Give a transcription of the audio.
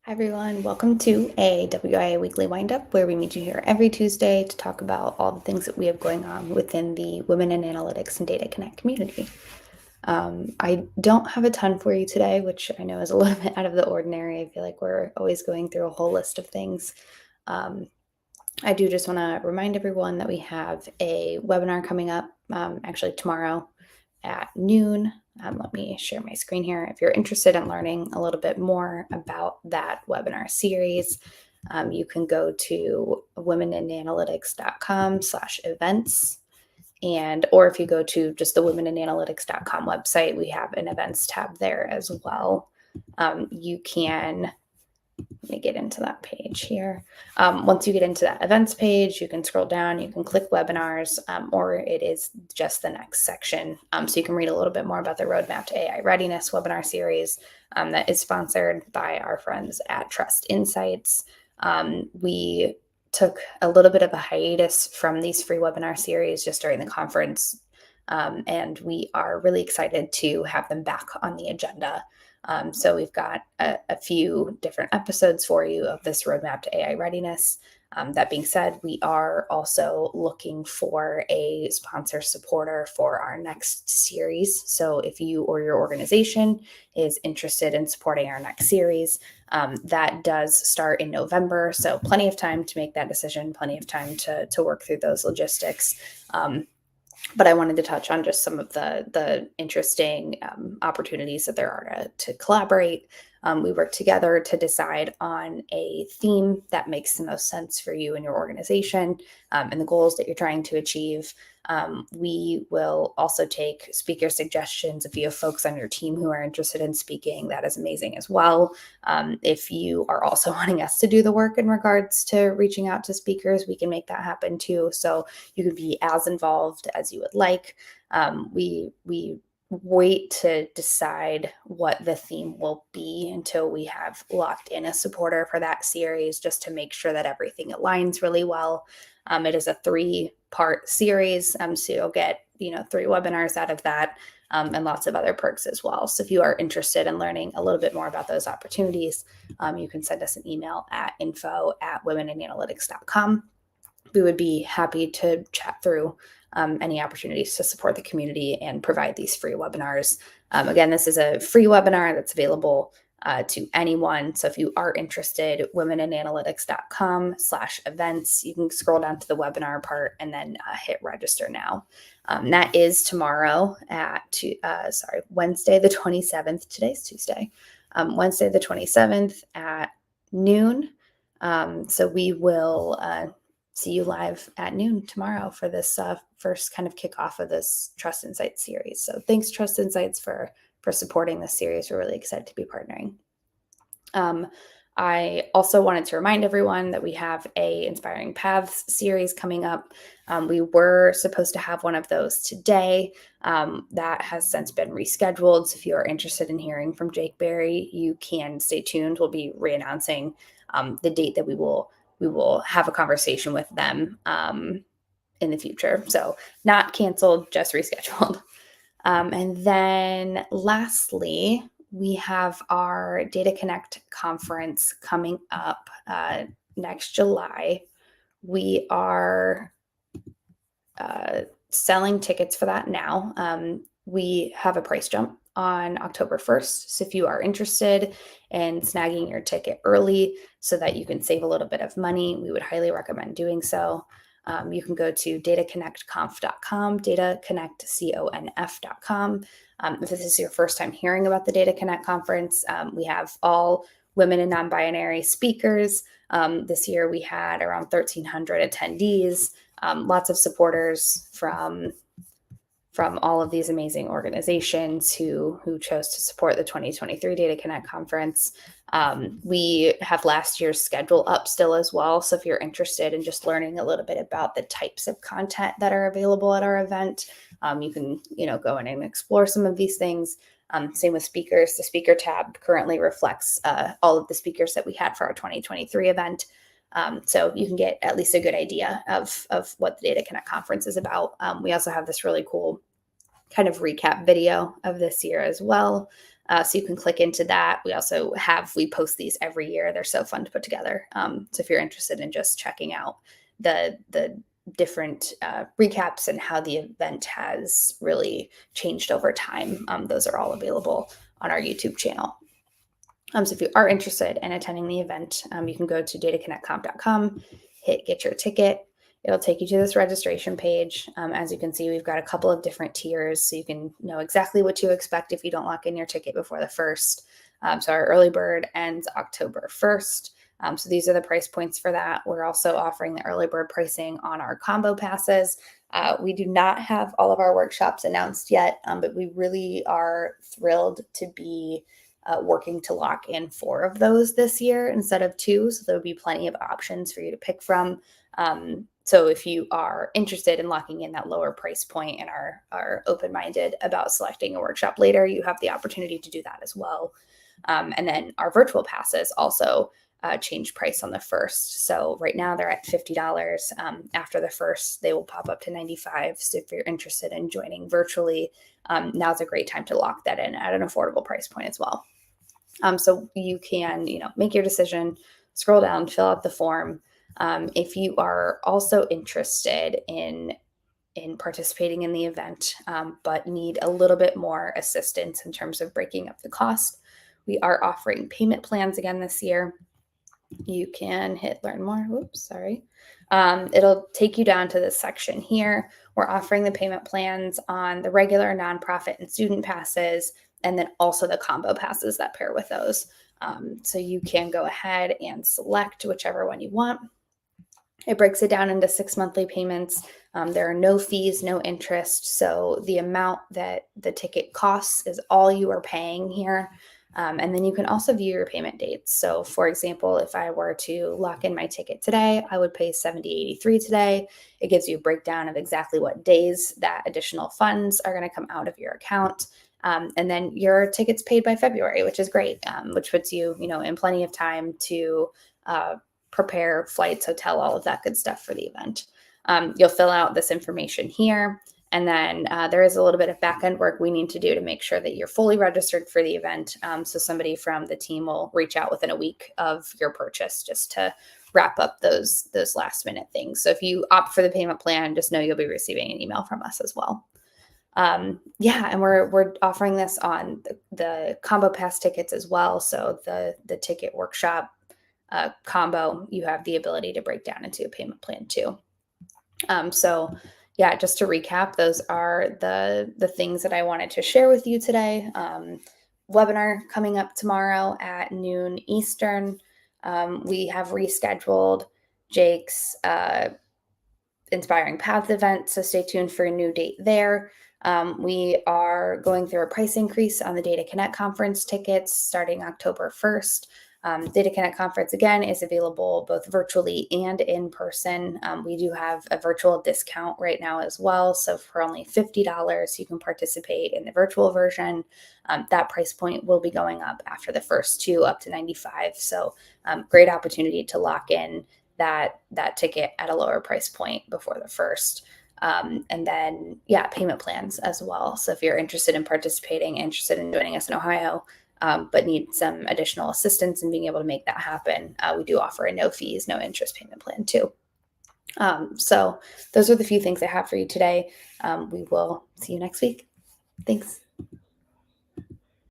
Hi everyone, welcome to a WIA Weekly Windup where we meet you here every Tuesday to talk about all the things that we have going on within the Women in Analytics and Data Connect community. I don't have a ton for you today, which I know is a little bit out of the ordinary. I feel like we're always going through a whole list of things. I do just want to remind everyone that we have a webinar coming up actually tomorrow at noon. Let me share my screen here. If you're interested in learning a little bit more about that webinar series, you can go to womeninanalytics.com/events. Or if you go to just the womeninanalytics.com website, we have an events tab there as well. You can let me get into that page here. Once you get into that events page, you can scroll down, you can click webinars, or it is just the next section. So you can read a little bit more about the Roadmap to AI Readiness webinar series that is sponsored by our friends at Trust Insights. We took a little bit of a hiatus from these free webinar series just during the conference, and we are really excited to have them back on the agenda. So we've got a few different episodes for you of this Roadmap to AI Readiness. That being said, we are also looking for a sponsor supporter for our next series. So if you or your organization is interested in supporting our next series, that does start in November. So plenty of time to make that decision, plenty of time to work through those logistics. But I wanted to touch on just some of the interesting opportunities that there are to collaborate. We work together to decide on a theme that makes the most sense for you and your organization and the goals that you're trying to achieve. We will also take speaker suggestions. If you have folks on your team who are interested in speaking, that is amazing as well. If you are also wanting us to do the work in regards to reaching out to speakers, we can make that happen too. So you can be as involved as you would like. We wait to decide what the theme will be until we have locked in a supporter for that series, just to make sure that everything aligns really well. It is a 3-part series, so you'll get 3 webinars out of that, and lots of other perks as well. So if you are interested in learning a little bit more about those opportunities, you can send us an email at info@womeninanalytics.com. We would be happy to chat through any opportunities to support the community and provide these free webinars. Again, this is a free webinar that's available to anyone. So if you are interested, womeninanalytics.com/events, you can scroll down to the webinar part and then hit register now. That is tomorrow at Wednesday the 27th. Today's Tuesday. Wednesday the 27th at noon. So we will see you live at noon tomorrow for this first kind of kickoff of this Trust Insights series. So thanks, Trust Insights, for supporting this series. We're really excited to be partnering. I also wanted to remind everyone that we have a Inspiring Paths series coming up. We were supposed to have one of those today. That has since been rescheduled. So if you are interested in hearing from Jake Berry, you can stay tuned. We'll be re-announcing the date that we will have a conversation with them in the future. So not canceled, just rescheduled. And then lastly, we have our Data Connect conference coming up next July. We are selling tickets for that now. We have a price jump on October 1st. So if you are interested in snagging your ticket early so that you can save a little bit of money, we would highly recommend doing so. You can go to dataconnectconf.com, dataconnectconf.com. If this is your first time hearing about the Data Connect conference, we have all women and non-binary speakers. This year we had around 1,300 attendees, lots of supporters from all of these amazing organizations who chose to support the 2023 Data Connect conference. We have last year's schedule up still as well. So if you're interested in just learning a little bit about the types of content that are available at our event, you can go in and explore some of these things. Same with speakers. The speaker tab currently reflects all of the speakers that we had for our 2023 event. So you can get at least a good idea of what the Data Connect conference is about. We also have this really cool kind of recap video of this year as well. So you can click into that. We post these every year. They're so fun to put together. So if you're interested in just checking out the different recaps and how the event has really changed over time, those are all available on our YouTube channel. So if you are interested in attending the event, you can go to dataconnectcomp.com, hit get your ticket. It'll take you to this registration page. As you can see, we've got a couple of different tiers, so you can know exactly what to expect if you don't lock in your ticket before the 1st. So our early bird ends October 1st. So these are the price points for that. We're also offering the early bird pricing on our combo passes. We do not have all of our workshops announced yet, but we really are thrilled to be working to lock in 4 of those this year instead of 2. So there'll be plenty of options for you to pick from. So if you are interested in locking in that lower price point and are open-minded about selecting a workshop later, you have the opportunity to do that as well. And then our virtual passes also change price on the 1st. So right now they're at $50. After the 1st, they will pop up to $95. So if you're interested in joining virtually, now's a great time to lock that in at an affordable price point as well. So you can, make your decision, scroll down, fill out the form. If you are also interested in participating in the event, but need a little bit more assistance in terms of breaking up the cost, we are offering payment plans again this year. You can hit learn more. Whoops, sorry. It'll take you down to this section here. We're offering the payment plans on the regular, nonprofit, and student passes, and then also the combo passes that pair with those. So you can go ahead and select whichever one you want. It breaks it down into 6 monthly payments. There are no fees, no interest. So the amount that the ticket costs is all you are paying here. And then you can also view your payment dates. So for example, if I were to lock in my ticket today, I would pay $70.83 today. It gives you a breakdown of exactly what days that additional funds are going to come out of your account. And then your ticket's paid by February, which is great, which puts you, in plenty of time to prepare flights, hotel, all of that good stuff for the event. You'll fill out this information here. And then there is a little bit of back-end work we need to do to make sure that you're fully registered for the event. So somebody from the team will reach out within a week of your purchase just to wrap up those last minute things. So if you opt for the payment plan, just know you'll be receiving an email from us as well. And we're offering this on the combo pass tickets as well. So the ticket workshop combo, you have the ability to break down into a payment plan too. Just to recap, those are the things that I wanted to share with you today. Webinar coming up tomorrow at noon Eastern. We have rescheduled Jake's Inspiring Path event, so stay tuned for a new date there. We are going through a price increase on the Data Connect conference tickets starting October 1st. Data Connect conference, again, is available both virtually and in person. We do have a virtual discount right now as well. So for only $50, you can participate in the virtual version. That price point will be going up after the first 2 up to $95. So great opportunity to lock in that ticket at a lower price point before the 1st. And then, payment plans as well. So if you're interested in participating, interested in joining us in Ohio, but need some additional assistance in being able to make that happen, we do offer a no fees, no interest payment plan too. So those are the few things I have for you today. We will see you next week. Thanks.